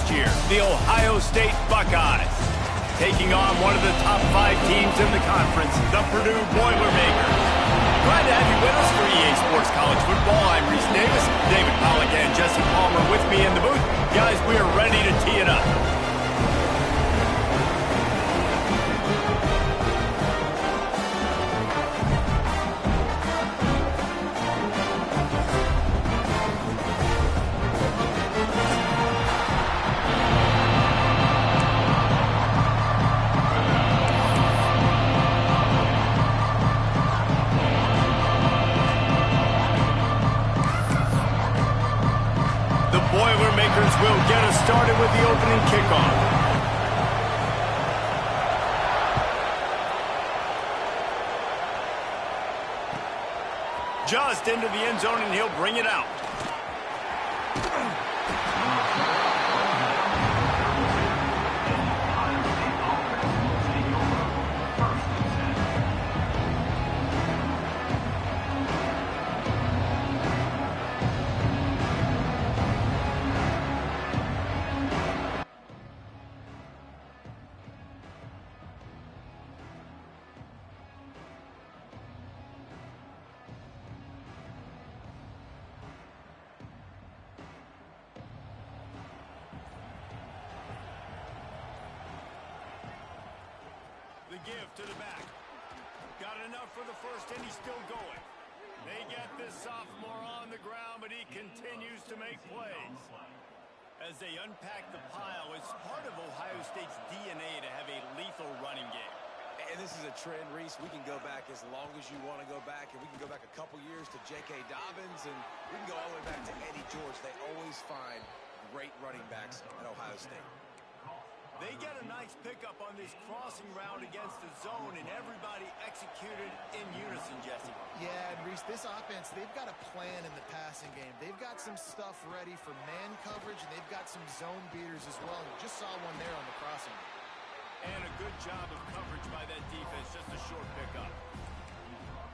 last year, the Ohio State Buckeyes. Taking on one of the top 5 teams in the conference, the Purdue Boilermakers. Glad to have you with us for EA Sports College Football. I'm Reese Davis, David Pollack and Jesse Palmer with me in the booth. Guys, we are ready to tee it up. Boilermakers will get us started with the opening kickoff. Just into the end zone, and he'll bring it out. The give to the back. Got enough for the first, and he's still going. They get this sophomore on the ground, but he continues to make plays. As they unpack the pile, it's part of Ohio State's DNA to have a lethal running game. And this is a trend, Reese. We can go back as long as you want to go back, and we can go back a couple years to J.K. Dobbins, and we can go all the way back to Eddie George. They always find great running backs at Ohio State. They get a nice pickup on this crossing route against the zone, and everybody executed in unison, Jesse. Yeah, and Reese, this offense, they've got a plan in the passing game. They've got some stuff ready for man coverage, and they've got some zone beaters as well. We just saw one there on the crossing. And a good job of coverage by that defense, just a short pickup.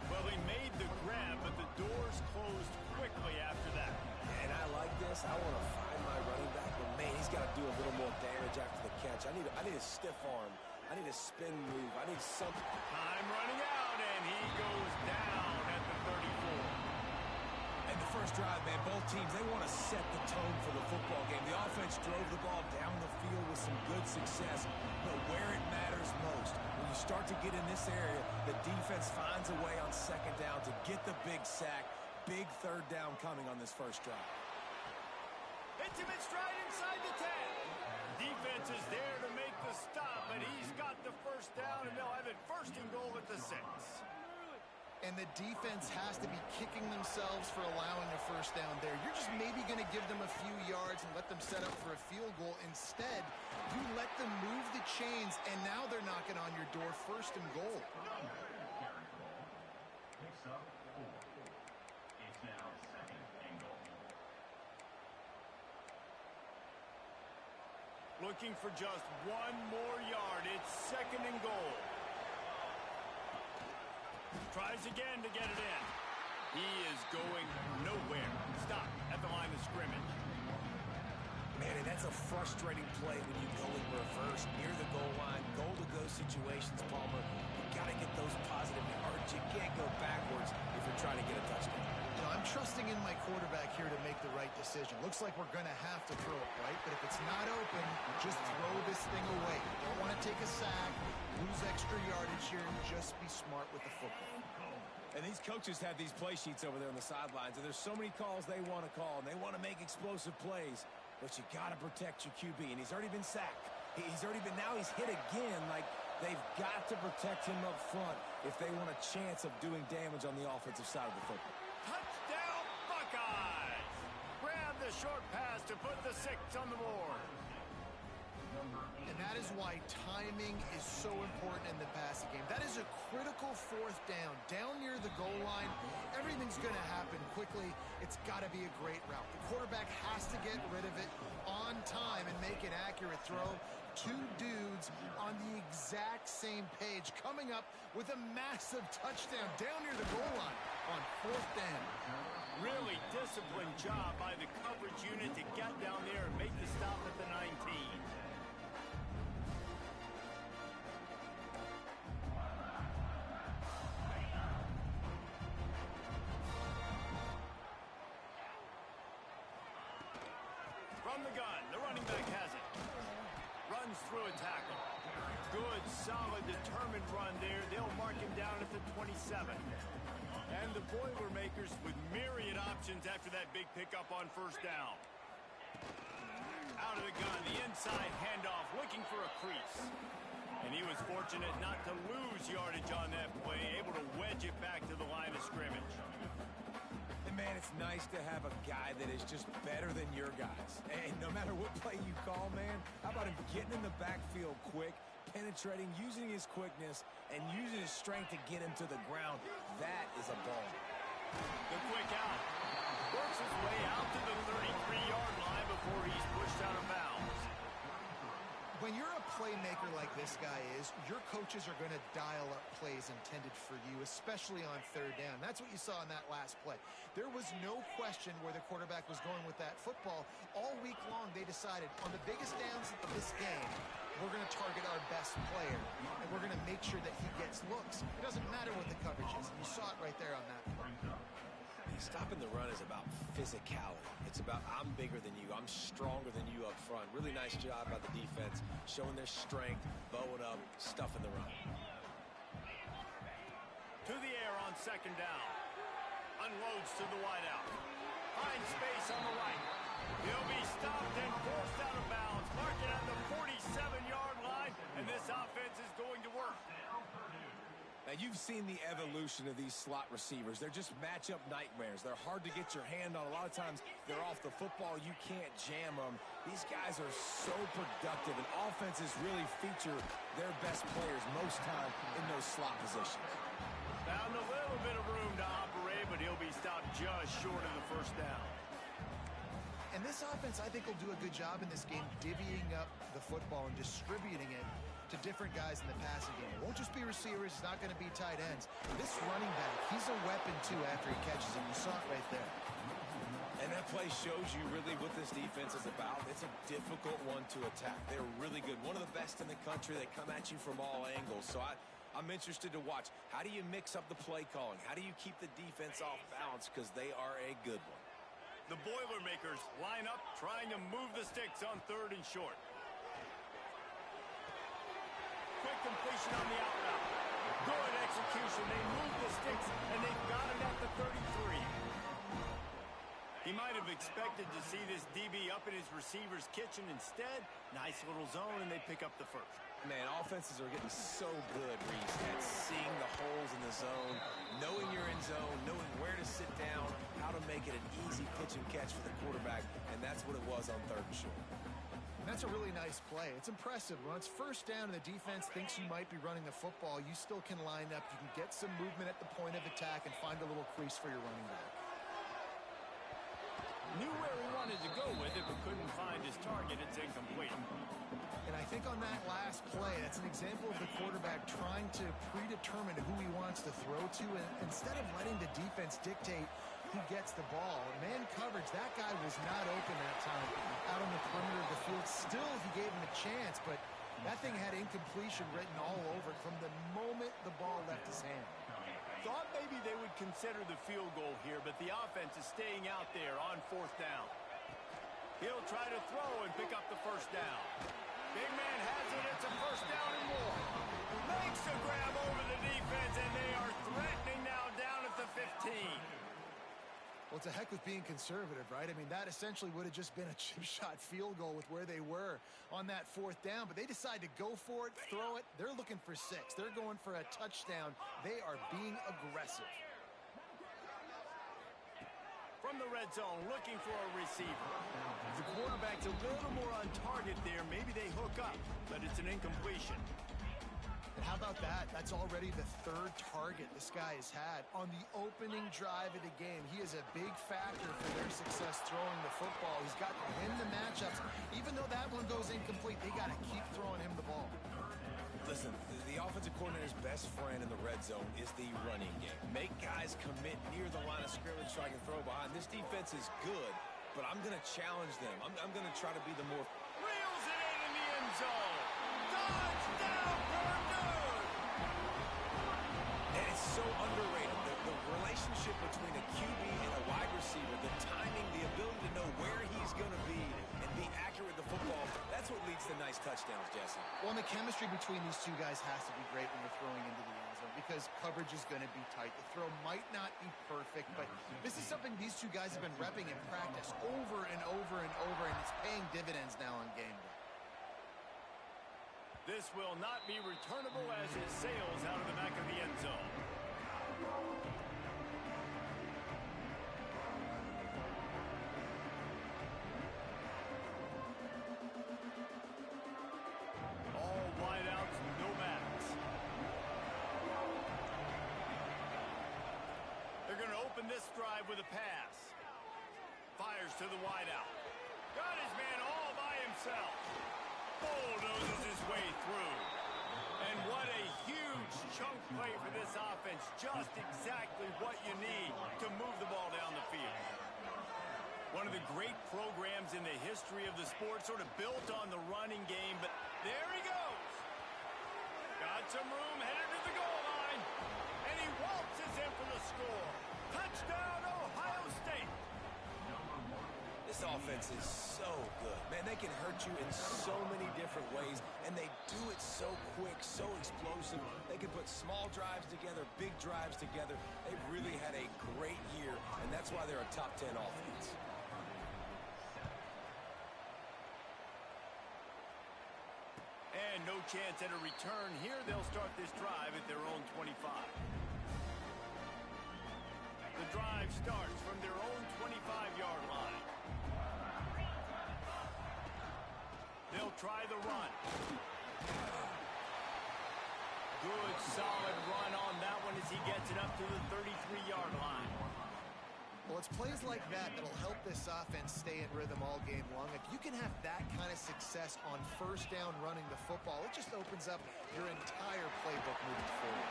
Well, they made the grab, but the doors closed quickly after that. And I like this. I want to find my running back, but man, he's got to do a little more damage after the catch. I need a stiff arm. I need a spin move. I need something. Time running out, and he goes down at the 34. And the first drive, man, both teams, they want to set the tone for the football game. The offense drove the ball down the field with some good success, but where it matters most, when you start to get in this area, the defense finds a way on second down to get the big sack. Big third down coming on this first drive. Hits him in stride inside the 10. Defense is there to make the stop, but he's got the first down, and they'll have it first and goal at the 6. And the defense has to be kicking themselves for allowing a first down there. You're just maybe going to give them a few yards and let them set up for a field goal. Instead, you let them move the chains, and now they're knocking on your door first and goal. Looking for just one more yard. It's second and goal. Tries again to get it in. He is going nowhere. Stop at the line of scrimmage. Man, and that's a frustrating play when you go in reverse near the goal line. Goal-to-go situations, Palmer. You got to get those positive yards. You can't go backwards if you're trying to get a touchdown. You know, I'm trusting in my quarterback here to make the right decision. Looks like we're going to have to throw it, right? But if it's not open, just throw this thing away. You don't want to take a sack, lose extra yardage here, and just be smart with the football. And these coaches have these play sheets over there on the sidelines, and there's so many calls they want to call, and they want to make explosive plays. But you got to protect your QB, and he's already been sacked. Now he's hit again. Like, they've got to protect him up front if they want a chance of doing damage on the offensive side of the football. Touchdown, Buckeyes! Grab the short pass to put the 6 on the board. And that is why timing is so important in the passing game. That is a critical fourth down. Down near the goal line, everything's going to happen quickly. It's got to be a great route. The quarterback has to get rid of it on time and make an accurate throw. Two dudes on the exact same page coming up with a massive touchdown down near the goal line on fourth down. Really disciplined job by the coverage unit to get down there and make the stop at the 19. From the gun, the running back has it. Runs through a tackle. Good, solid, determined run there. They'll mark him down at the 27. And the Boilermakers with myriad options after that big pickup on first down. Out of the gun, the inside handoff, looking for a crease. And he was fortunate not to lose yardage on that play, able to wedge it back to the line of scrimmage. And man, it's nice to have a guy that is just better than your guys. And no matter what play you call, man, how about him getting in the backfield quick, penetrating, using his quickness, and using his strength to get him to the ground. That is a ball. The quick out. Works his way out to the 33-yard line before he's pushed out of bounds. When you're a playmaker like this guy is, your coaches are going to dial up plays intended for you, especially on third down. That's what you saw in that last play. There was no question where the quarterback was going with that football. All week long, they decided on the biggest downs of this game, we're going to target our best player, and we're going to make sure that he gets looks. It doesn't matter what the coverage is. You saw it right there on that play. Stopping the run is about physicality. It's about I'm bigger than you. I'm stronger than you up front. Really nice job by the defense, showing their strength, bowing up, stuffing the run. To the air on second down. Unloads to the wideout. Finds space on the right. He'll be stopped and forced out of bounds. Marking at the 47-yard line, and this offense is going to work. Now, you've seen the evolution of these slot receivers. They're just matchup nightmares. They're hard to get your hand on. A lot of times, they're off the football. You can't jam them. These guys are so productive, and offenses really feature their best players most time in those slot positions. Found a little bit of room to operate, but he'll be stopped just short of the first down. And this offense, I think, will do a good job in this game divvying up the football and distributing it to different guys in the passing game. It won't just be receivers. It's not going to be tight ends. This running back, he's a weapon, too, after he catches him. You saw it right there. And that play shows you really what this defense is about. It's a difficult one to attack. They're really good. One of the best in the country. They come at you from all angles. So I'm interested to watch. How do you mix up the play calling? How do you keep the defense off balance? Because they are a good one. The Boilermakers line up, trying to move the sticks on third and short. Quick completion on the out route. Good execution. They move the sticks, and they've got it at the 33. He might have expected to see this DB up in his receiver's kitchen. Instead, nice little zone, and they pick up the first. Man, offenses are getting so good, Reese, at seeing the holes in the zone, knowing you're in zone, knowing where to sit down, how to make it an easy pitch and catch for the quarterback, and that's what it was on third and short. That's a really nice play. It's impressive. When it's first down and the defense thinks you might be running the football, you still can line up. You can get some movement at the point of attack and find a little crease for your running back. Knew where he wanted to go with it, but couldn't find his target. It's incomplete. And I think on that last play, that's an example of the quarterback trying to predetermine who he wants to throw to, and instead of letting the defense dictate who gets the ball. Man coverage, that guy was not open that time out on the perimeter of the field. Still, he gave him a chance, but that thing had incompletion written all over it from the moment the ball left his hand. Thought maybe they would consider the field goal here, but the offense is staying out there on fourth down. He'll try to throw and pick up the first down. Big man has it. It's a first down and more. Makes a grab over the defense, and they are threatening now down at the 15. Well, it's a heck with being conservative, right? I mean, that essentially would have just been a chip shot field goal with where they were on that fourth down. But they decide to go for it, throw it. They're looking for 6. They're going for a touchdown. They are being aggressive. From the red zone, looking for a receiver. The quarterback's a little more on target there. Maybe they hook up, but it's an incompletion. And how about that? That's already the 3rd target this guy has had on the opening drive of the game. He is a big factor for their success throwing the football. He's got to win the matchups. Even though that one goes incomplete, they got to keep throwing him the ball. Listen, the offensive coordinator's best friend in the red zone is the running game. Make guys commit near the line of scrimmage so I can throw behind. This defense is good, but I'm going to challenge them. I'm going to try to be the more... Reels it in the end zone. Touchdown, Purdue! And it's so underrated. The relationship between a QB and a wide receiver, the timing, the ability to know where he's going to be and be these touchdowns, Jesse. Well, and the chemistry between these two guys has to be great when you're throwing into the end zone because coverage is going to be tight. The throw might not be perfect, but this is something these two guys have been repping in practice over and over and over, and it's paying dividends now on game day. This will not be returnable as it sails out of the back of the end zone. All wideouts, no backs. They're going to open this drive with a pass. Fires to the wideout. Got his man all by himself. Bulldozes his way through. And what a huge chunk play for this offense. Just exactly what you need to move the ball down the field. One of the great programs in the history of the sport, sort of built on the running game, but there he goes. Got some room, headed to the goal line. And he waltzes in for the score. Touchdown, Ohio State. This offense is so good. Man, they can hurt you in so many different ways, and they do it so quick, so explosive. They can put small drives together, big drives together. They've really had a great year, and that's why they're a top 10 offense. And no chance at a return here. They'll start this drive at their own 25. The drive starts from their own 25-yard line. They'll try the run. Good, solid run on that one as he gets it up to the 33-yard line. Well, it's plays like that that'll help this offense stay in rhythm all game long. If you can have that kind of success on first down running the football, it just opens up your entire playbook moving forward.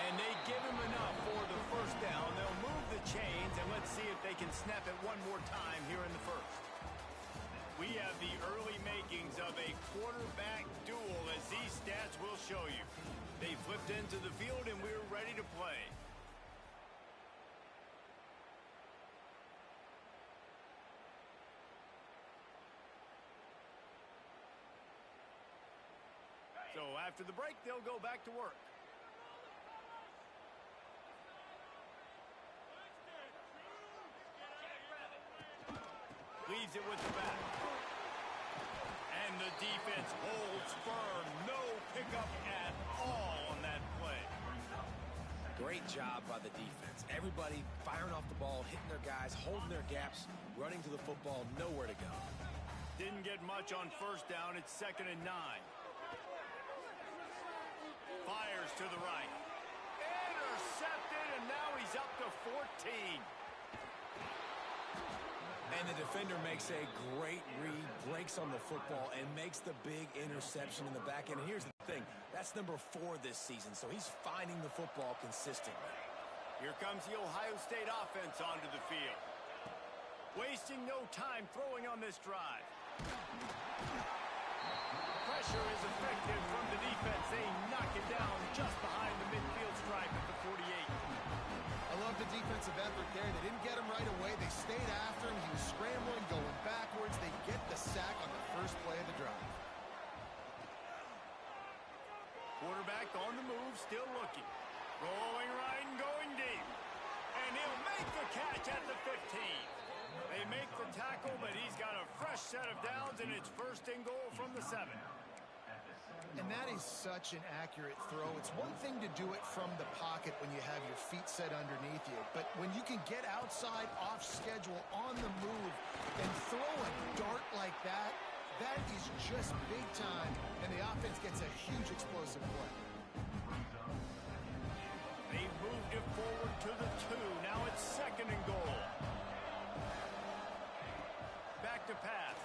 And they give him enough for the first down. They'll move the chains, and let's see if they can snap it one more time here in the first. We have the early makings of a quarterback duel, as these stats will show you. They flipped into the field, and we're ready to play. So after the break, they'll go back to work. Leaves it with the back. And the defense holds firm. No pickup at all on that play. Great job by the defense. Everybody firing off the ball, hitting their guys, holding their gaps, running to the football, nowhere to go. Didn't get much on first down. It's 2nd and 9. Fires to the right. Intercepted, and now he's up to 14. And the defender makes a great read, breaks on the football, and makes the big interception in the back end. And here's the thing, that's number 4 this season, so he's finding the football consistently. Here comes the Ohio State offense onto the field. Wasting no time throwing on this drive. Pressure is effective from the defense. They knock it down just behind the midfield stripe at the 48. I love the defensive effort there. They didn't get him right away. They stayed after him. He was scrambling, going backwards. They get the sack on the first play of the drive. Quarterback on the move, still looking. Rolling right and going deep. And he'll make the catch at the 15. They make the tackle, but he's got a fresh set of downs, and it's 1st and goal from the 7. And that is such an accurate throw. It's one thing to do it from the pocket when you have your feet set underneath you, but when you can get outside, off schedule, on the move, and throw a dart like that, that is just big time, and the offense gets a huge explosive play. They moved it forward to the 2. Now it's 2nd and goal. Back to pass.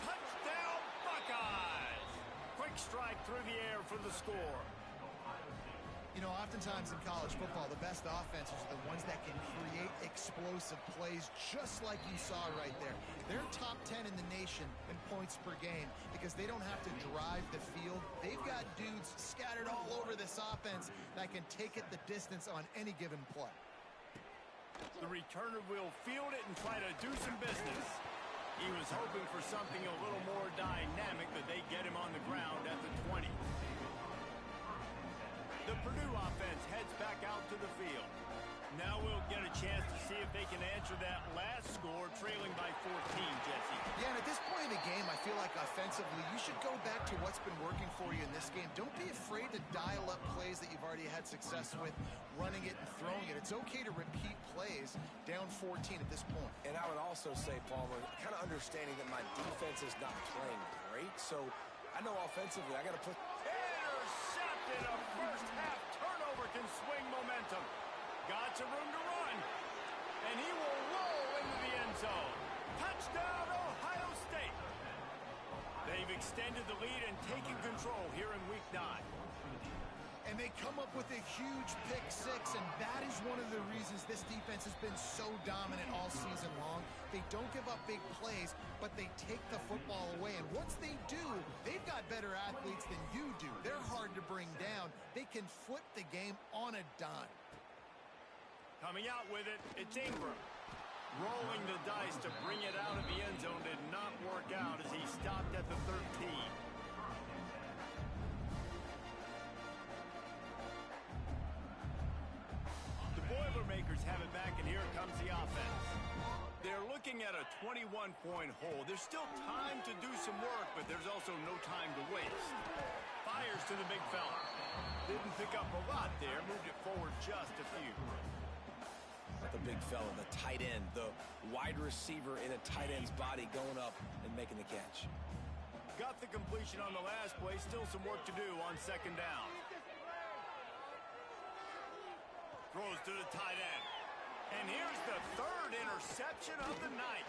Touchdown, Buckeyes! Quick strike through the air for the score. You know, oftentimes in college football, the best offenses are the ones that can create explosive plays, just like you saw right there. They're top 10 in the nation in points per game because they don't have to drive the field. They've got dudes scattered all over this offense that can take it the distance on any given play. The returner will field it and try to do some business. He was hoping for something a little more dynamic, but they get him on the ground at the 20. The Purdue offense heads back out to the field. Now we'll get a chance to see if they can answer that last score, trailing by 14, Jesse. Yeah, and at this point in the game, I feel like offensively, you should go back to what's been working for you in this game. Don't be afraid to dial up plays that you've already had success with, running it and throwing it. It's okay to repeat plays down 14 at this point. And I would also say, Palmer, kind of understanding that my defense is not playing great, so I know offensively I got to put... Intercepted! A first-half turnover can swing momentum. Got some room to run, and he will roll into the end zone. Touchdown, Ohio State. They've extended the lead and taken control here in Week 9. And they come up with a huge pick six, and that is one of the reasons this defense has been so dominant all season long. They don't give up big plays, but they take the football away. And once they do, they've got better athletes than you do. They're hard to bring down. They can flip the game on a dime. Coming out with it, it's Ingram. Rolling the dice to bring it out of the end zone did not work out as he stopped at the 13. The Boilermakers have it back, and here comes the offense. They're looking at a 21-point hole. There's still time to do some work, but there's also no time to waste. Fires to the big fella. Didn't pick up a lot there, moved it forward just a few. The big fella, the tight end, the wide receiver in a tight end's body going up and making the catch. Got the completion on the last play. Still some work to do on second down. Throws to the tight end. And here's the third interception of the night.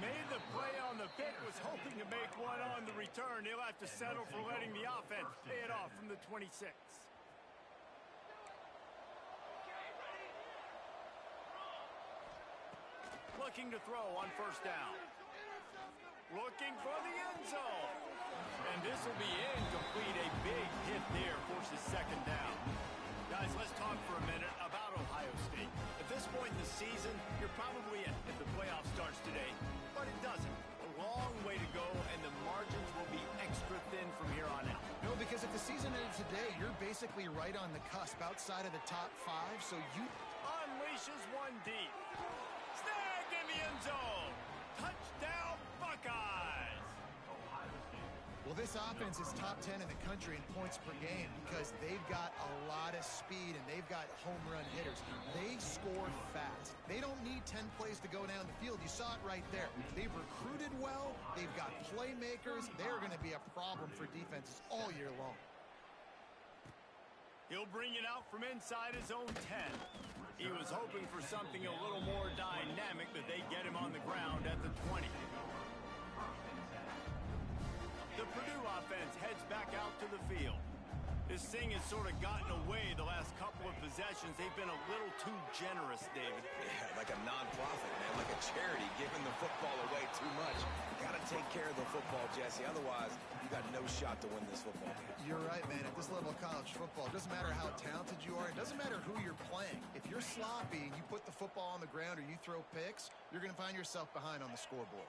Made the play on the pick, was hoping to make one on the return. He'll have to settle for letting the offense pay it off from the 26. Looking to throw on first down. Looking for the end zone. And this will be incomplete. A big hit there forces second down. Guys, let's talk for a minute about Ohio State. At this point in the season, you're probably in if the playoff starts today, but it doesn't. A long way to go, and the margins will be extra thin from here on out. No, because if the season ended today, you're basically right on the cusp outside of the top 5, so you... Unleashes one deep. Snag in the end zone. Touchdown, Buckeyes. Well, this offense is top 10 in the country in points per game because they've got a lot of speed and they've got home run hitters. They score fast. They don't need 10 plays to go down the field. You saw it right there. They've recruited well. They've got playmakers. They're going to be a problem for defenses all year long. He'll bring it out from inside his own 10. He was hoping for something a little more dynamic, but they get him on the ground at the 20. The Purdue offense heads back out to the field. This thing has sort of gotten away the last couple of possessions. They've been a little too generous, David. Yeah, like a non-profit, man, like a charity, giving the football away too much. Got to take care of the football, Jesse. Otherwise, you got no shot to win this football game. You're right, man. At this level of college football, it doesn't matter how talented you are. It doesn't matter who you're playing. If you're sloppy and you put the football on the ground or you throw picks, you're going to find yourself behind on the scoreboard.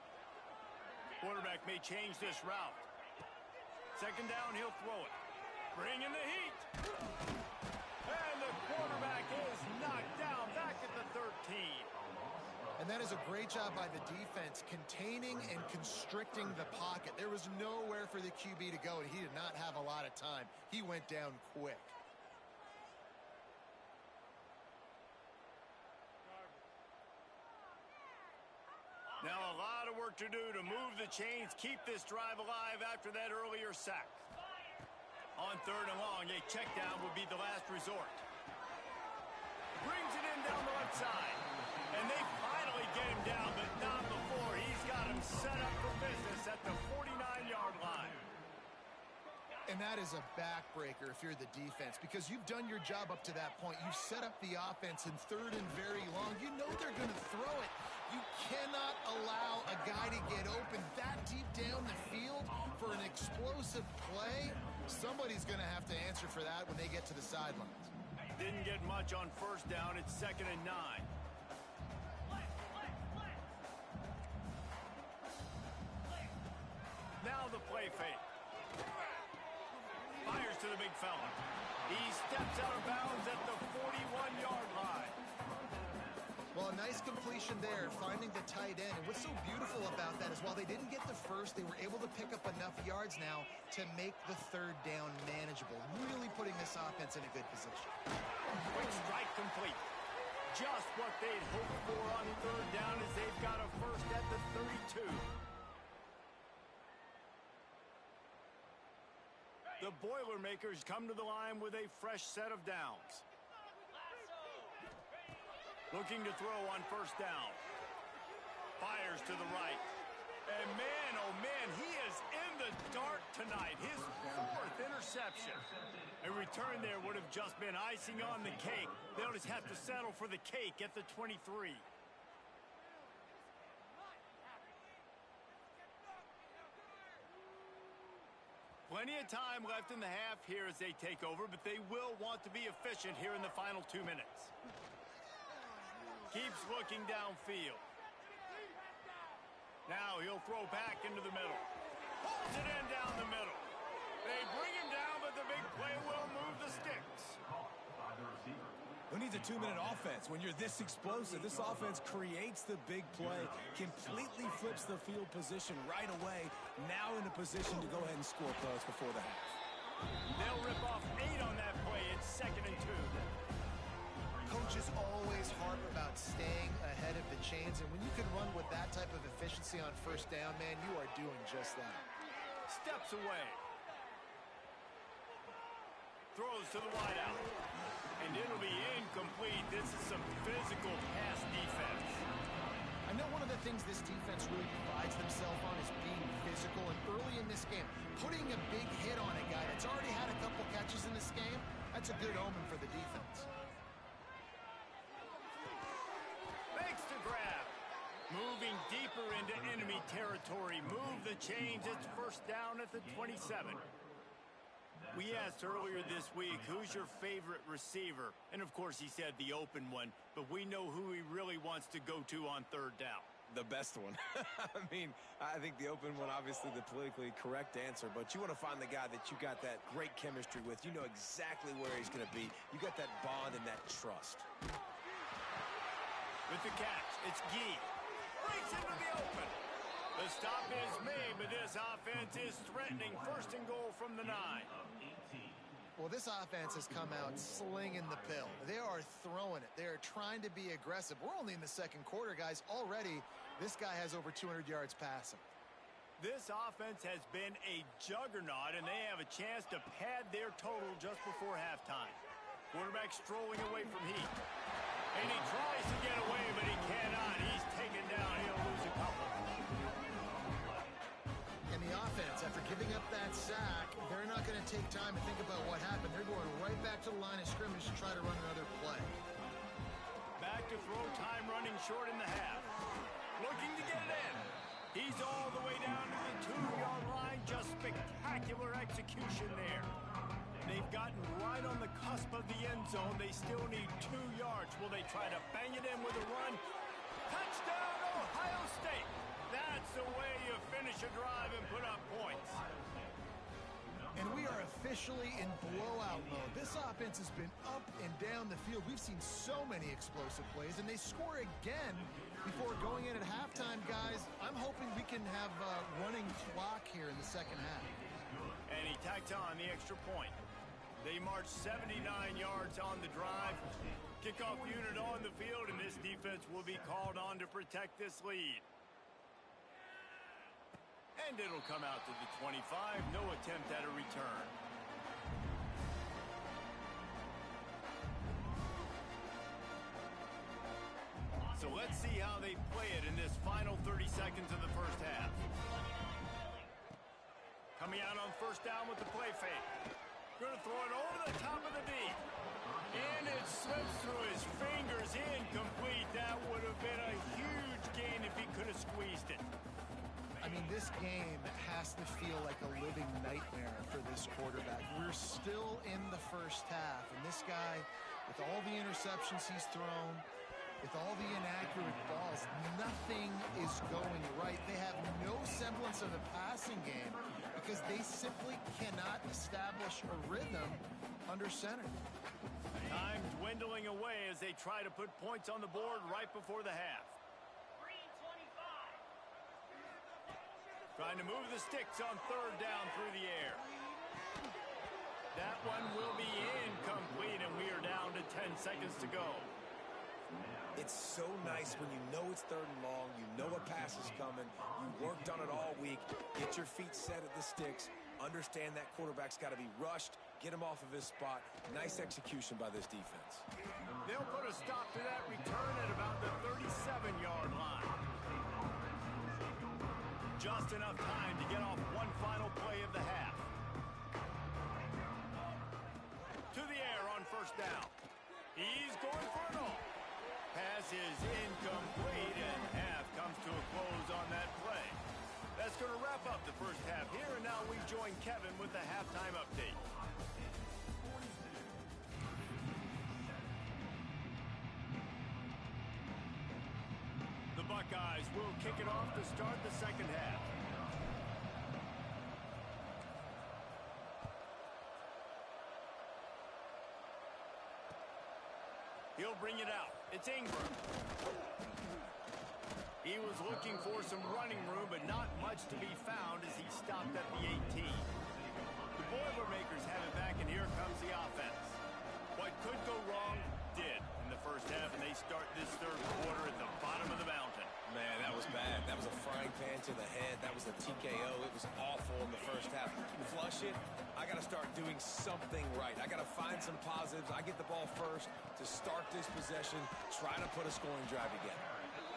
Quarterback may change this route. Second down, he'll throw it. Bring in the heat. And the quarterback is knocked down back at the 13. And that is a great job by the defense, containing and constricting the pocket. There was nowhere for the QB to go, and he did not have a lot of time. He went down quick. Now a lot of work to do to move the chains, keep this drive alive after that earlier sack. On third and long, a check down would be the last resort. Brings it in down the left side. And they finally get him down, but not before. He's got him set up for business at the 49-yard line. And that is a backbreaker if you're the defense, because you've done your job up to that point. You've set up the offense in third and very long. You know they're going to throw it. You cannot allow a guy to get open that deep down the field for an explosive play. Somebody's going to have to answer for that when they get to the sidelines. Didn't get much on first down. It's 2nd and 9. play fake. Fires to the big fella. He steps out of bounds at the 41-yard line. Well, a nice completion there, finding the tight end. And what's so beautiful about that is while they didn't get the first, they were able to pick up enough yards now to make the third down manageable, really putting this offense in a good position. Quick strike complete. Just what they'd hoped for on third down as they've got a first at the 32. The Boilermakers come to the line with a fresh set of downs. Looking to throw on first down. Fires to the right. And man, oh man, he is in the dark tonight. His fourth interception. A return there would have just been icing on the cake. They'll just have to settle for the cake at the 23. Plenty of time left in the half here as they take over, but they will want to be efficient here in the final 2 minutes. Keeps looking downfield. Now he'll throw back into the middle. Pulls it in down the middle. They bring him down, but the big play will move the sticks. Who needs a 2-minute offense? When you're this explosive, this offense creates the big play, completely flips the field position right away, now in a position to go ahead and score points before the half. They'll rip off 8 on that play. It's 2nd and 2. Coaches always harp about staying ahead of the chains, and when you can run with that type of efficiency on first down, man, you are doing just that. Steps away. Throws to the wideout. And it'll be incomplete. This is some physical pass defense. I know one of the things this defense really prides themselves on is being physical, and early in this game, putting a big hit on a guy that's already had a couple catches in this game, that's a good omen for the defense. Makes the grab. Moving deeper into enemy territory. Move the chains. It's first down at the 27. We asked earlier this week, who's your favorite receiver? And, of course, he said the open one, but we know who he really wants to go to on third down. The best one. I mean, I think the open one, obviously the politically correct answer, but you want to find the guy that you got that great chemistry with. You know exactly where he's going to be. You got that bond and that trust. With the catch, it's Gee. Breaks into the open. The stop is made, but this offense is threatening. 1st and goal from the 9. Well, this offense has come out slinging the pill. They are throwing it. They are trying to be aggressive. We're only in the 2nd quarter, guys. Already, this guy has over 200 yards passing. This offense has been a juggernaut, and they have a chance to pad their total just before halftime. Quarterback strolling away from heat. And he tries to get away, but he cannot. He's taken down. He'll lose a couple. And the offense, after giving up that sack, they're not going to take time to think about what happened. They're going right back to the line of scrimmage to try to run another play. Back to throw time, running short in the half. Looking to get it in. He's all the way down to the 2-yard line. Just spectacular execution there. They've gotten right on the cusp of the end zone. They still need 2 yards. Will they try to bang it in with a run? Touchdown, Ohio State. That's the way you finish a drive and put up points. And we are officially in blowout mode. This offense has been up and down the field. We've seen so many explosive plays, and they score again before going in at halftime, guys. I'm hoping we can have a running clock here in the 2nd half. And he tacks on the extra point. They march 79 yards on the drive. Kickoff unit on the field, and this defense will be called on to protect this lead. And it'll come out to the 25. No attempt at a return. So let's see how they play it in this final 30 seconds of the first half. Coming out on first down with the play fake. Going to throw it over the top of the D. And it slips through his fingers, incomplete. That would have been a huge gain if he could have squeezed it. I mean, this game has to feel like a living nightmare for this quarterback. We're still in the first half, and this guy, with all the interceptions he's thrown, with all the inaccurate balls, nothing is going right. They have no semblance essence of the passing game because they simply cannot establish a rhythm under center. Time dwindling away as they try to put points on the board right before the half. Trying to move the sticks on third down through the air. That one will be incomplete, and we are down to 10 seconds to go. It's so nice when you know it's third and long, you know a pass is coming, you worked on it all week, get your feet set at the sticks, understand that quarterback's got to be rushed, get him off of his spot. Nice execution by this defense. They'll put a stop to that return at about the 37-yard line. Just enough time to get off one final play of the half. To the air on first down. He's going for it all. Pass is incomplete, and half comes to a close on that play. That's going to wrap up the first half here, and now we join Kevin with the halftime update. The Buckeyes will kick it off to start the second half. He'll bring it out. It's Ingram. He was looking for some running room, but not much to be found as he stopped at the 18. The Boilermakers have it back, and here comes the offense. What could go wrong did in the first half, and they start this third quarter at the bottom of the mountain. Man, that was bad. That was a frying pan to the head. That was a TKO. It was awful in the first half. Flush it. I got to start doing something right. I got to find some positives. I get the ball first to start this possession, try to put a scoring drive together.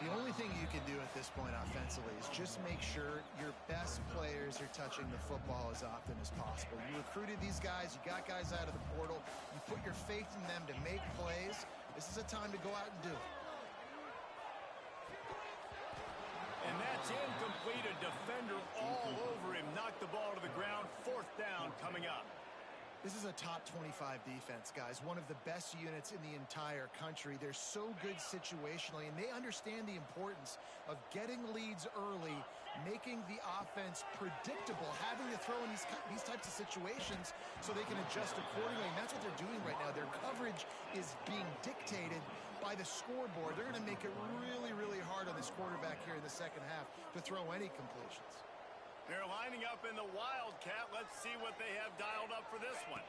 The only thing you can do at this point offensively is just make sure your best players are touching the football as often as possible. You recruited these guys. You got guys out of the portal. You put your faith in them to make plays. This is a time to go out and do it. And that's incomplete. A defender all over him. Knocked the ball to the ground. Fourth down coming up. This is a top 25 defense, guys. One of the best units in the entire country. They're so good situationally, and they understand the importance of getting leads early, making the offense predictable, having to throw in these types of situations so they can adjust accordingly. And that's what they're doing right now. Their coverage is being dictated by the scoreboard. They're going to make it really, really hard on this quarterback here in the second half to throw any completions. They're lining up in the Wildcat. Let's see what they have dialed up for this one.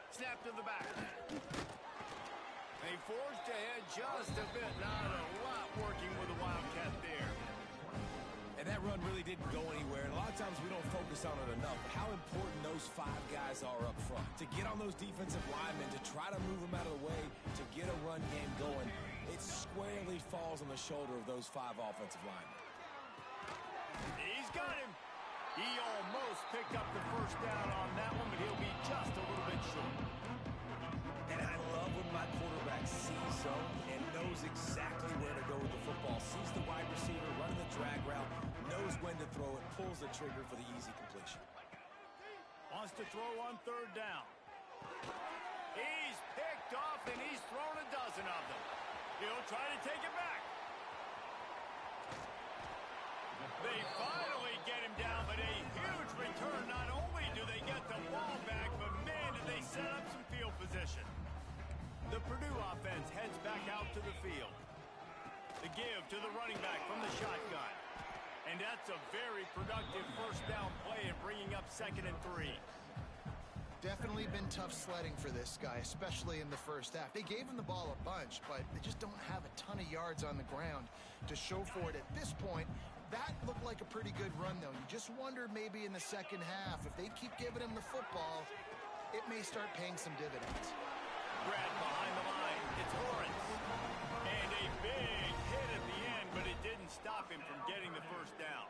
Snap to the back. They forged ahead just a bit. Not a lot working with the Wildcat there. And that run really didn't go anywhere. And a lot of times we don't focus on it enough. How important those five guys are up front. To get on those defensive linemen, to try to move them out of the way, to get a run game going, it squarely falls on the shoulder of those five offensive linemen. He's got him. He almost picked up the first down on that one, but he'll be just a little bit short. And I love when my quarterback sees zone and knows exactly where to go with the football. Sees the wide receiver running the drag route, knows when to throw it, pulls the trigger for the easy completion. Wants to throw on third down. He's picked off, and he's thrown a dozen of them. He'll try to take it back. They finally get him down, but a huge return. Not only do they get the ball back, but man, did they set up some field position. The Purdue offense heads back out to the field. The give to the running back from the shotgun. And that's a very productive first down play and bringing up 2nd and 3. Definitely been tough sledding for this guy, especially in the first half. They gave him the ball a bunch, but they just don't have a ton of yards on the ground to show for it at this point. That looked like a pretty good run, though. You just wonder maybe in the second half, if they keep giving him the football, it may start paying some dividends. Brad behind the line. It's Lawrence. And a big hit at the end, but it didn't stop him from getting the first down.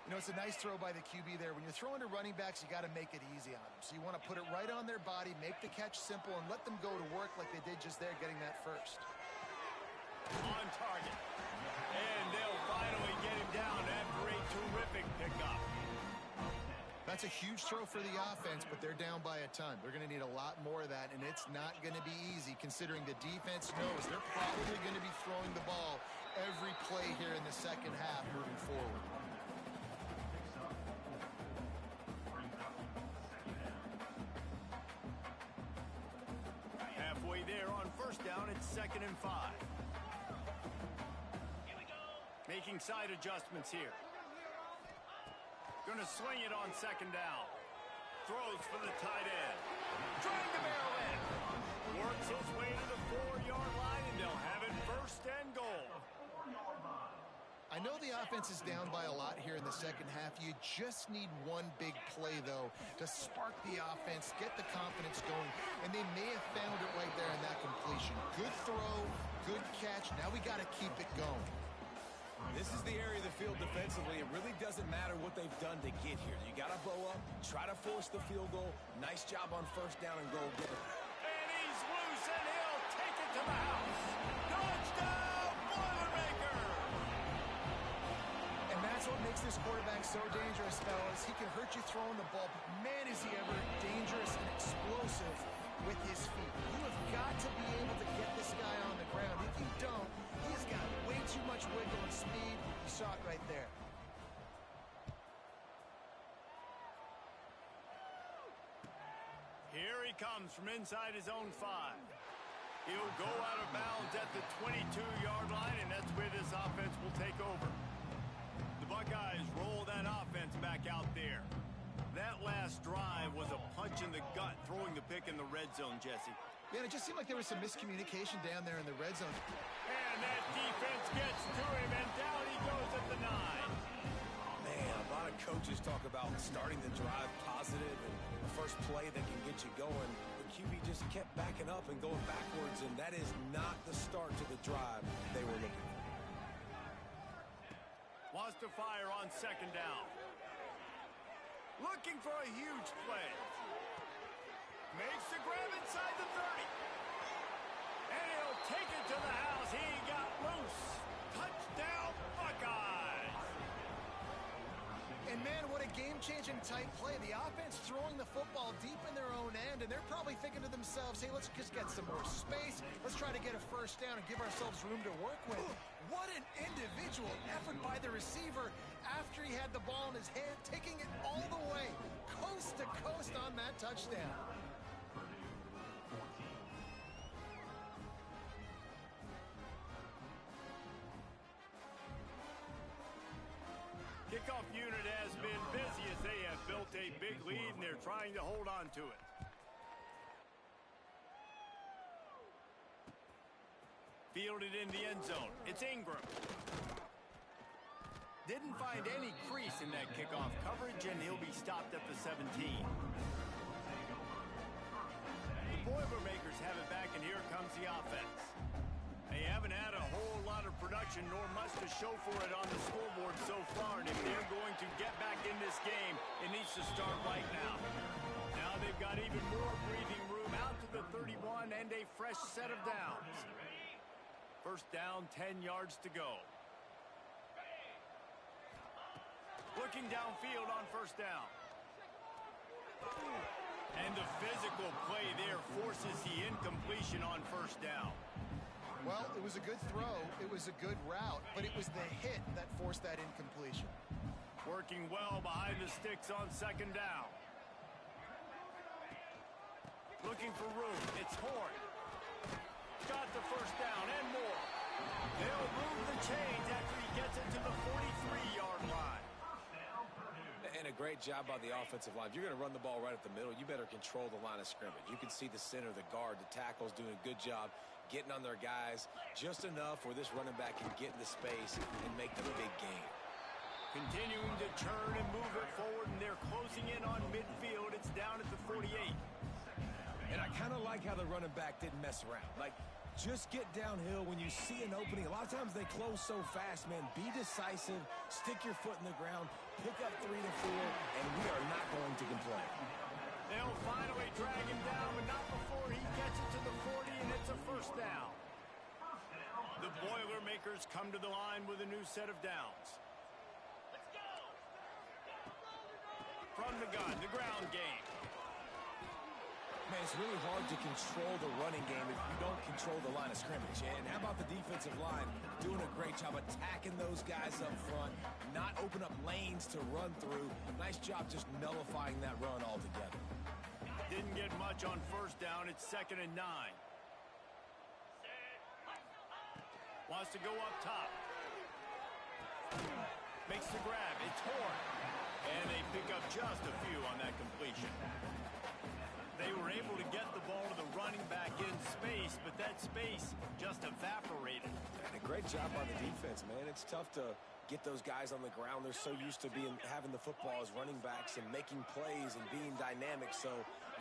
You know, it's a nice throw by the QB there. When you're throwing to running backs, you got to make it easy on them. So you want to put it right on their body, make the catch simple, and let them go to work like they did just there, getting that first. On target. And they'll finally get him down after a terrific pickup. That's a huge throw for the offense, but they're down by a ton. They're going to need a lot more of that, and it's not going to be easy considering the defense knows they're probably going to be throwing the ball every play here in the second half moving forward. down, it's 2nd and 5. Making side adjustments here. Gonna swing it on 2nd down. Throws for the tight end. Trying to barrel in. Works his way to the 4-yard line, and they'll have it 1st and goal. I know the offense is down by a lot here in the second half. You just need one big play, though, to spark the offense, get the confidence going, and they may have found it right there in that completion. Good throw, good catch. Now we got to keep it going. This is the area of the field defensively. It really doesn't matter what they've done to get here. You got to bow up, try to force the field goal. Nice job on 1st down and goal. And he's loose, and he'll take it to the house. Touchdown, Boilermaker! And that's what makes this quarterback so dangerous, fellas. He can hurt you throwing the ball, but man, is he ever dangerous and explosive with his feet. You have got to be able to get this guy on the ground. If you don't, he's got way too much wiggle and speed. You saw it right there. Here he comes from inside his own 5. He'll go out of bounds at the 22-yard line, and that's where this offense will take over. The Buckeyes roll that offense back out there. That last drive was a punch in the gut, throwing the pick in the red zone, Jesse. Yeah, it just seemed like there was some miscommunication down there in the red zone. And that defense gets to him, and down he goes at the 9. Man, a lot of coaches talk about starting the drive positive and the first play that can get you going. The QB just kept backing up and going backwards, and that is not the start to the drive they were looking for. Wants to fire on 2nd down. Looking for a huge play. Makes the grab inside the 30. And he'll take it to the house. He got loose. Touchdown, Buckeyes. And man, what a game-changing tight play. The offense throwing the football deep in their own end, and they're probably thinking to themselves, hey, let's just get some more space. Let's try to get a 1st down and give ourselves room to work with. What an individual effort by the receiver after he had the ball in his hand, taking it all the way, coast to coast on that touchdown. Kickoff unit has been busy as they have built a big lead, and they're trying to hold on to it. Fielded in the end zone. It's Ingram. Didn't find any crease in that kickoff coverage, and he'll be stopped at the 17. The Boilermakers have it back, and here comes the offense. They haven't had a whole lot of production, nor much to show for it on the scoreboard so far, and if they're going to get back in this game, it needs to start right now. Now they've got even more breathing room out to the 31 and a fresh set of downs. 1st down, 10 yards to go. Looking downfield on 1st down. And the physical play there forces the incompletion on 1st down. Well, it was a good throw, it was a good route, but it was the hit that forced that incompletion. Working well behind the sticks on 2nd down. Looking for room. It's Horn. Got the 1st down and more. They'll move the chains after he gets it to the 43-yard line. And a great job by the offensive line. If you're going to run the ball right at the middle, you better control the line of scrimmage. You can see the center, the guard, the tackles doing a good job getting on their guys just enough where this running back can get into space and make the big game. Continuing to turn and move it forward, and they're closing in on midfield. It's down at the 48. And I kind of like how the running back didn't mess around. Like, just get downhill when you see an opening. A lot of times they close so fast, man. Be decisive, stick your foot in the ground, pick up 3 to 4, and we are not going to complain. They'll finally drag him down, but not before he gets it to the 40, and it's a 1st down. The Boilermakers come to the line with a new set of downs. From the gun, the ground game. Man, it's really hard to control the running game if you don't control the line of scrimmage. And how about the defensive line doing a great job attacking those guys up front, not open up lanes to run through. Nice job just nullifying that run altogether. Didn't get much on 1st down. It's 2nd and 9. Wants to go up top. Makes the grab. It's Horn. And they pick up just a few on that completion. They were able to get the ball to the running back in space, but that space just evaporated. And a great job on the defense, man. It's tough to get those guys on the ground. They're so used to having the football as running backs and making plays and being dynamic. So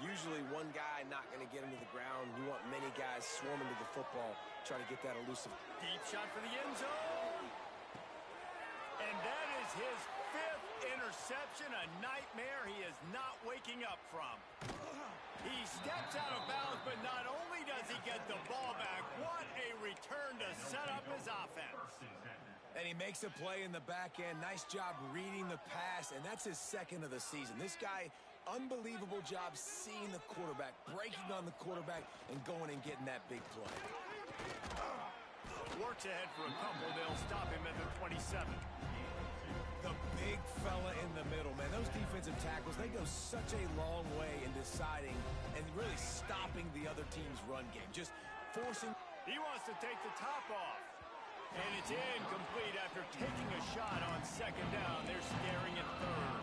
usually one guy not going to get him to the ground. You want many guys swarming to the football, try to get that elusive. Deep shot for the end zone. And that is his 5th interception, a nightmare he is not waking up from. He steps out of bounds, but not only does he get the ball back, what a return to set up his offense. And he makes a play in the back end. Nice job reading the pass, and that's his 2nd of the season. This guy, unbelievable job seeing the quarterback, breaking on the quarterback, and going and getting that big play. Works ahead for a couple. They'll stop him at the 27. The big fella in the middle, man. Those defensive tackles, they go such a long way in deciding and really stopping the other team's run game. Just forcing. He wants to take the top off. And it's incomplete after taking a shot on 2nd down. They're staring at 3rd.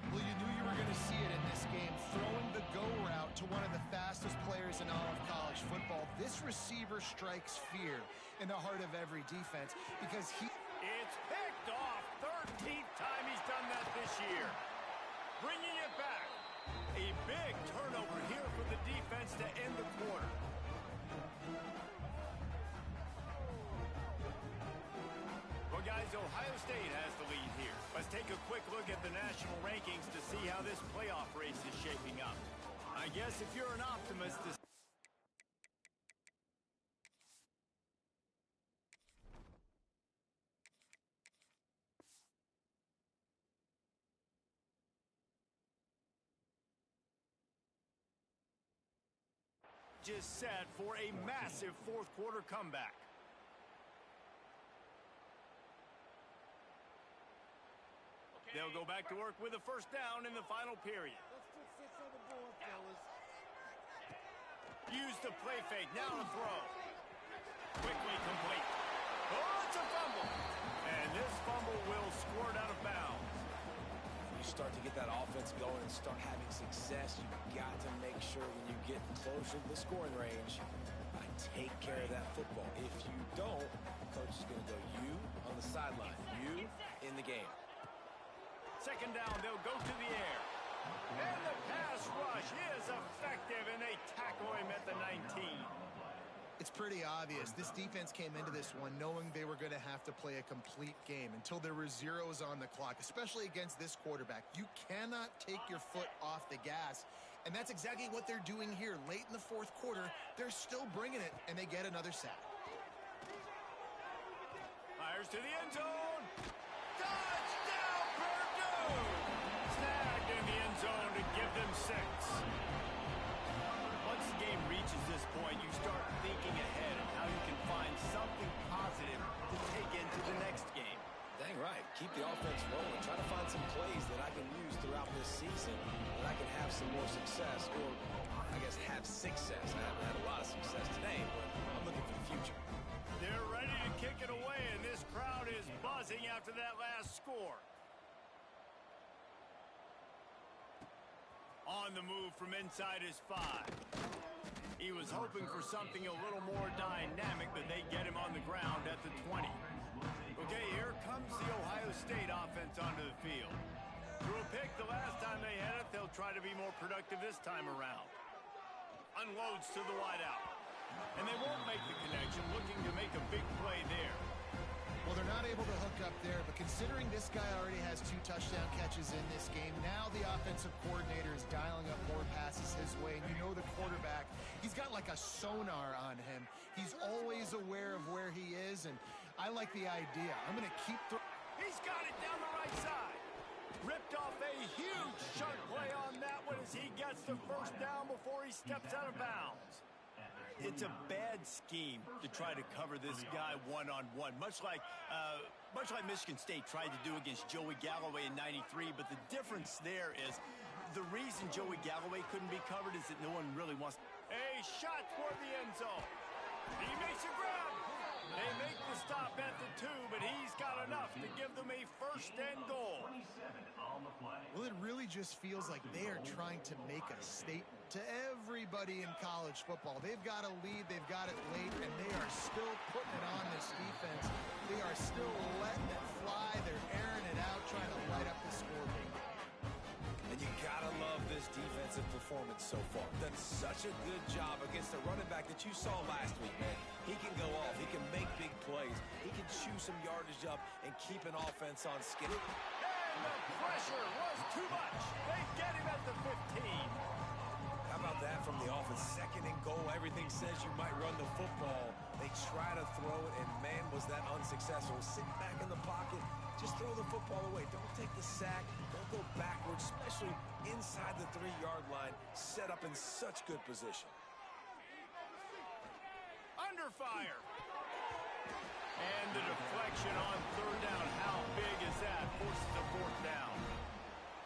Well, you knew you were going to see it in this game. Throwing the go route to one of the fastest players in all of college football. This receiver strikes fear in the heart of every defense because he... It's picked off. 13th time he's done that this year. Bringing it back. A big turnover here for the defense to end the quarter. Well, guys, Ohio State has the lead here. Let's take a quick look at the national rankings to see how this playoff race is shaping up. I guess if you're an optimist... just set for a massive 4th quarter comeback. They'll go back to work with a 1st down in the final period. Let's put 6 on the board, fellas. Use the play fake. Now to throw. Quickly complete. Oh, it's a fumble. And this fumble will squirt out of bounds. You start to get that offense going and start having success, you've got to make sure when you get closer to the scoring range, take care of that football. If you don't, the coach is going to go you on the sideline, you in the game. 2nd down, they'll go to the air. And the pass rush is effective, and they tackle him at the 19. It's pretty obvious. This defense came into this one knowing they were going to have to play a complete game until there were zeros on the clock, especially against this quarterback. You cannot take your foot off the gas, and that's exactly what they're doing here. Late in the 4th quarter, they're still bringing it, and they get another sack. Fires to the end zone. Touchdown, Purdue! Snagged in the end zone to give them 6. Once the game reaches this point, you start thinking ahead of how you can find something positive to take into the next game. Dang right. Keep the offense rolling. Try to find some plays that I can use throughout this season that I can have some more success, or I guess have success. I haven't had a lot of success today, but I'm looking for the future. They're ready to kick it away, and this crowd is buzzing after that last score. On the move from inside his 5. He was hoping for something a little more dynamic, but they get him on the ground at the 20. Okay, here comes the Ohio State offense onto the field. Threw a pick the last time they had it. They'll try to be more productive this time around. Unloads to the wideout. And they won't make the connection, looking to make a big play there. Well, they're not able to hook up there, but considering this guy already has 2 touchdown catches in this game, now the offensive coordinator is dialing up more passes his way. And you know the quarterback, he's got like a sonar on him. He's always aware of where he is, and I like the idea. I'm going to keep throwing. He's got it down the right side. Ripped off a huge sharp play on that one as he gets the 1st down before he steps out of bounds. It's a bad scheme to try to cover this guy one-on-one, much like Michigan State tried to do against Joey Galloway in '93. But the difference there is the reason Joey Galloway couldn't be covered is that no one really wants a shot toward the end zone. He makes a grab. They make the stop at the 2, but he's got enough to give them a first and goal. Well, it really just feels like they are trying to make a statement to everybody in college football. They've got a lead, they've got it late, and they are still putting it on this defense. They are still letting it fly. They're airing it out, trying to light up the scoreboard. And you gotta love this defensive performance so far. Done such a good job against the running back that you saw last week, man. He can go off. He can make big plays. He can chew some yardage up and keep an offense on schedule. And the pressure was too much. They get him at the 15. How about that from the offense? Second and goal. Everything says you might run the football. They try to throw it, and man, was that unsuccessful. Sit back in the pocket. Just throw the football away. Don't take the sack. Don't go backwards, especially inside the 3-yard line. Set up in such good position. Under fire. And the deflection on third down. How big is that? Forces a fourth down.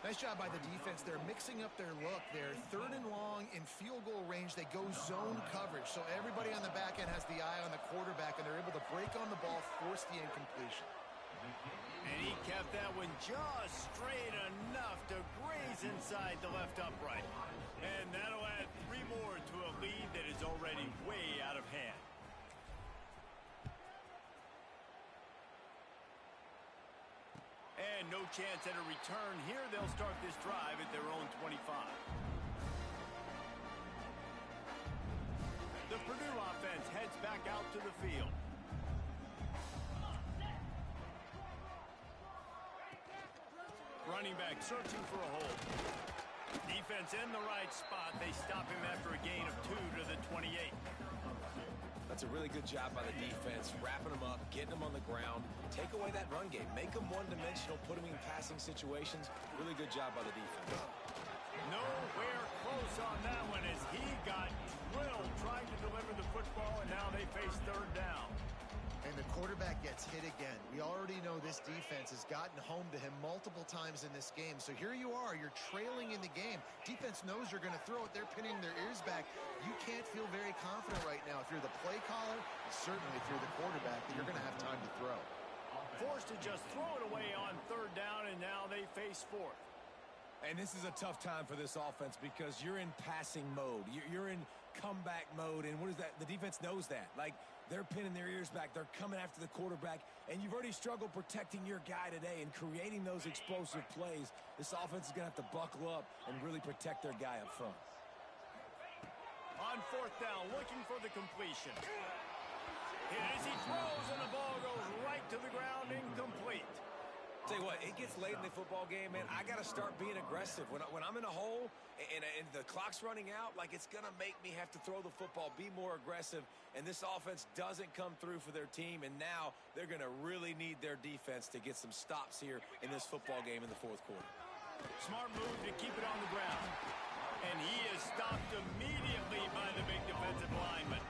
Nice job by the defense. They're mixing up their look. They're third and long in field goal range. They go zone coverage. So everybody on the back end has the eye on the quarterback, and they're able to break on the ball, force the incompletion. And he kept that one just straight enough to graze inside the left upright. And that'll add 3 more to a lead that is already way out of hand. And no chance at a return here. They'll start this drive at their own 25. The Purdue offense heads back out to the field. Running back searching for a hole. Defense in the right spot. They stop him after a gain of 2 to the 28. That's a really good job by the defense, wrapping them up, getting them on the ground, take away that run game, make them one-dimensional, put them in passing situations. Really good job by the defense. Nowhere close on that one as he got drilled trying to deliver the football, and now they face third down. And the quarterback gets hit again. We already know this defense has gotten home to him multiple times in this game. So here you are, you're trailing in the game. Defense knows you're going to throw it. They're pinning their ears back. You can't feel very confident right now if you're the play caller, and certainly if you're the quarterback, that you're going to have time to throw. Forced to just throw it away on third down, and now they face fourth. And this is a tough time for this offense because you're in passing mode. You're in comeback mode, and what is that? The defense knows that. Like, they're pinning their ears back. They're coming after the quarterback, and you've already struggled protecting your guy today and creating those explosive plays. This offense is going to have to buckle up and really protect their guy up front. On fourth down, looking for the completion. And as he throws, and the ball goes right to the ground, incomplete. Tell you what, it gets late in the football game, man. I got to start being aggressive. When I'm in a hole and the clock's running out, like, it's going to make me have to throw the football, be more aggressive, and this offense doesn't come through for their team, and now they're going to really need their defense to get some stops here in this football game in the fourth quarter. Smart move to keep it on the ground. And he is stopped immediately by the big defensive lineman.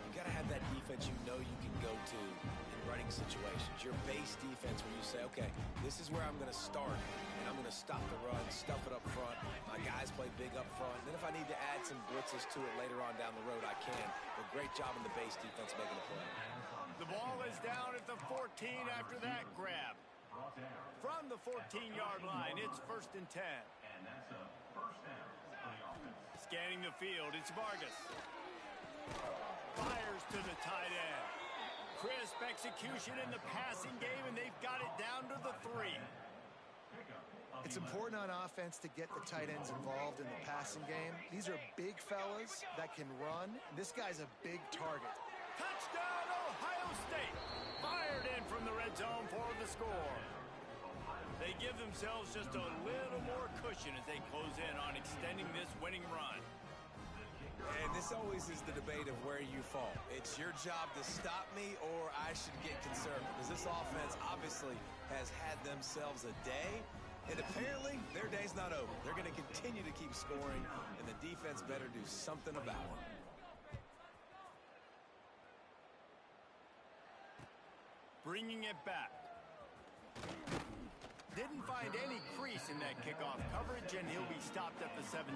You got to have that defense you know you can go to in running situations. Your base defense where you say, okay, this is where I'm going to start, and I'm going to stop the run, stuff it up front. My guys play big up front. And then if I need to add some blitzes to it later on down the road, I can. But great job in the base defense making a play. The ball is down at the 14 after that grab. From the 14-yard line, it's 1st and 10. Scanning the field, it's Vargas. Fires to the tight end. Crisp execution in the passing game, and they've got it down to the 3. It's important on offense to get the tight ends involved in the passing game. These are big fellas that can run. This guy's a big target. Touchdown, Ohio State. Fired in from the red zone for the score. They give themselves just a little more cushion as they close in on extending this winning run. And this always is the debate of where you fall. It's your job to stop me or I should get conservative, because this offense obviously has had themselves a day, and apparently their day's not over. They're going to continue to keep scoring, and the defense better do something about it. Bringing it back. Didn't find any crease in that kickoff coverage, and he'll be stopped at the 17.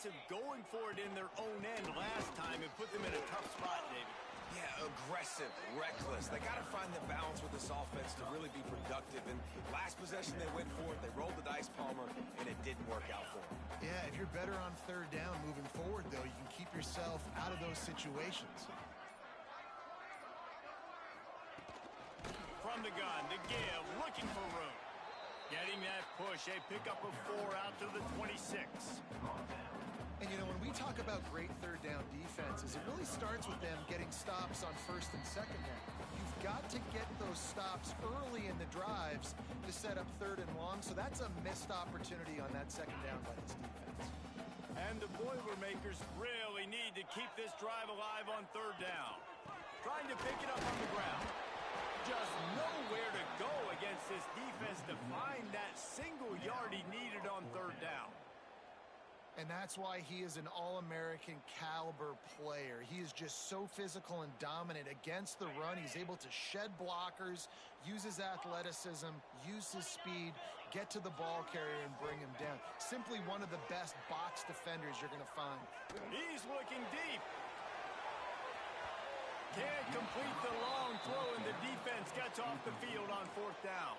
aggressive, going for it in their own end last time and put them in a tough spot, David. Yeah, aggressive, reckless. They got to find the balance with this offense to really be productive. And last possession they went for it, they rolled the dice, Palmer, and it didn't work out for them. Yeah, if you're better on third down moving forward, though, you can keep yourself out of those situations. From the gun to give, looking for room. Getting that push, a pickup of 4 out to the 26. And, you know, when we talk about great third down defenses, it really starts with them getting stops on first and second down. You've got to get those stops early in the drives to set up third and long, so that's a missed opportunity on that second down by this defense. And the Boilermakers really need to keep this drive alive on third down. Trying to pick it up on the ground. Just nowhere to go against this defense to find that single yard he needed on third down. And that's why he is an All-American caliber player. He is just so physical and dominant against the run. He's able to shed blockers, use his athleticism, use his speed, get to the ball carrier and bring him down. Simply one of the best box defenders you're going to find. He's looking deep. Can't complete the long throw, and the defense gets off the field on fourth down.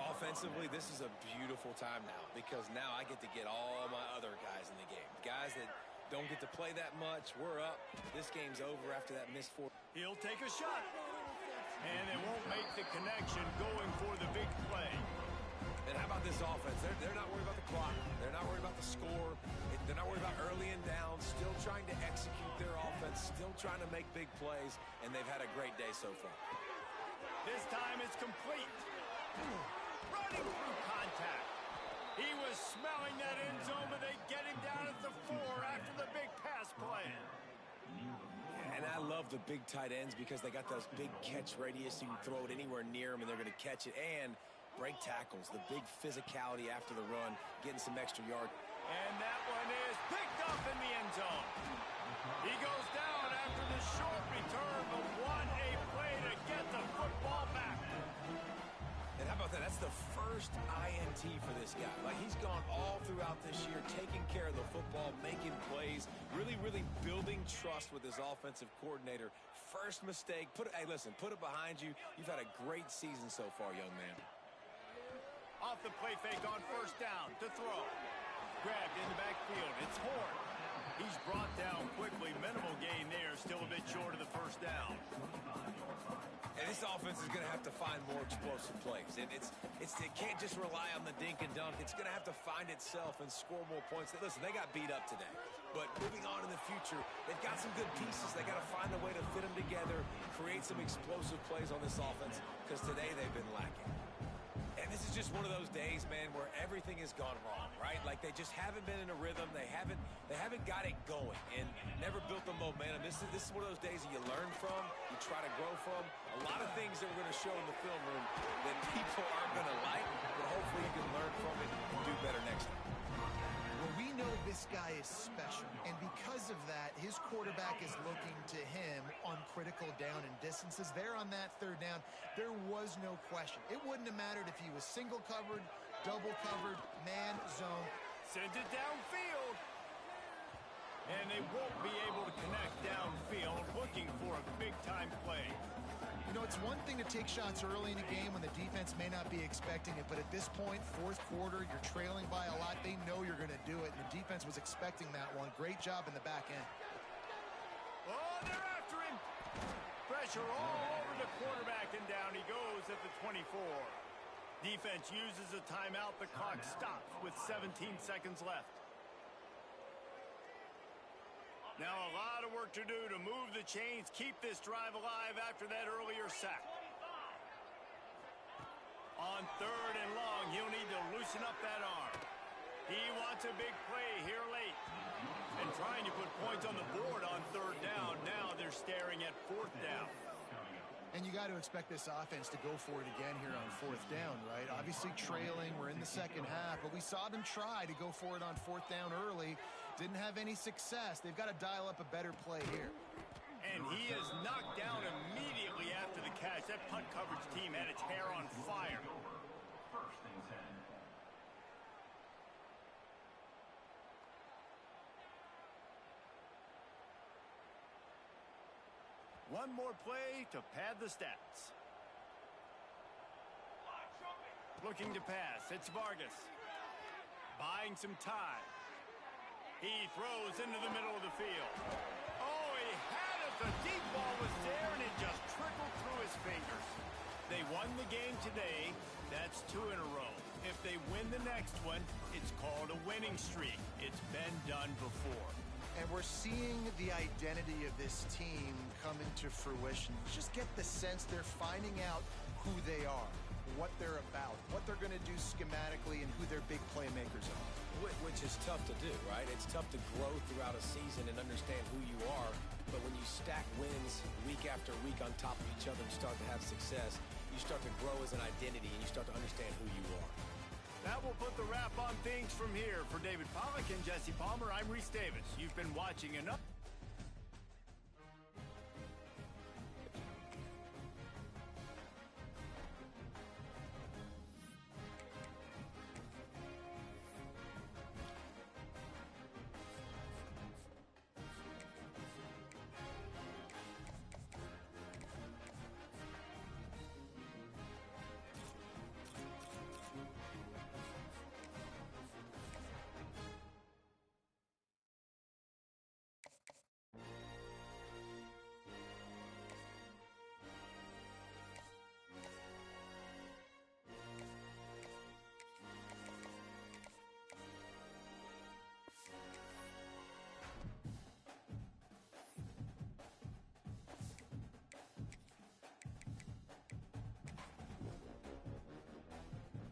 Offensively, this is a beautiful time now because now I get to get all my other guys in the game. Guys that don't get to play that much, we're up. This game's over after that missed 4. He'll take a shot. And it won't make the connection going for the big play. And how about this offense? They're not worried about the clock. They're not worried about the score. They're not worried about early and down. Still trying to execute their offense. Still trying to make big plays. And they've had a great day so far. This time it's complete. Running through contact. He was smelling that end zone, but they get him down at the 4 after the big pass play. And I love the big tight ends because they got those big catch radius. You can throw it anywhere near them, and they're going to catch it. And break tackles, the big physicality after the run, getting some extra yard. And that one is picked up in the end zone. He goes down after the short return, but what a play to get the football back. And how about that? That's the first INT for this guy. Like, he's gone all throughout this year, taking care of the football, making plays, really, really building trust with his offensive coordinator. First mistake. Hey, listen, put it behind you. You've had a great season so far, young man. Off the play fake on first down to throw. Grabbed in the backfield. It's Horn. He's brought down quickly. Minimal gain there. Still a bit short of the first down. And this offense is going to have to find more explosive plays. And it can't just rely on the dink and dunk. It's going to have to find itself and score more points. Listen, they got beat up today. But moving on in the future, they've got some good pieces. They got to find a way to fit them together, create some explosive plays on this offense, because today they've been lacking. And this is just one of those days, man, where everything has gone wrong, right? Like, they just haven't been in a rhythm. They haven't got it going and never built the momentum. This is one of those days that you learn from, you try to grow from. A lot of things that we're going to show in the film room that people aren't going to like, but hopefully you can learn from it and do better next time. Well, we know this guy is special, and because of that, his quarterback is looking to him on critical down and distances. There on that third down, there was no question. It wouldn't have mattered if he was single covered, double covered, man, zone. Sends it downfield. And they won't be able to connect downfield, looking for a big-time play. You know, it's one thing to take shots early in a game when the defense may not be expecting it, but at this point, fourth quarter, you're trailing by a lot. They know you're going to do it, and the defense was expecting that one. Great job in the back end. Oh, they're after him. Pressure all over the quarterback, and down he goes at the 24. Defense uses a timeout. The clock stops with 17 seconds left. Now a lot of work to do to move the chains, keep this drive alive after that earlier sack. On third and long, he'll need to loosen up that arm. He wants a big play here late. And trying to put points on the board on third down. Now they're staring at fourth down. And you got to expect this offense to go for it again here on fourth down, right? Obviously trailing, we're in the second half, but we saw them try to go for it on fourth down early. Didn't have any success. They've got to dial up a better play here. And he is knocked down immediately after the catch. That punt coverage team had its hair on fire. One more play to pad the stats. Looking to pass. It's Vargas. Buying some time. He throws into the middle of the field. Oh, he had it. The deep ball was there, and it just trickled through his fingers. They won the game today. That's 2 in a row. If they win the next one, it's called a winning streak. It's been done before. And we're seeing the identity of this team come into fruition. Just get the sense they're finding out who they are, what they're about, what they're going to do schematically, and who their big playmakers are. Which is tough to do, right? It's tough to grow throughout a season and understand who you are. But when you stack wins week after week on top of each other and start to have success, you start to grow as an identity and you start to understand who you are. That will put the wrap on things from here. For David Pollack and Jesse Palmer, I'm Reese Davis. You've been watching enough.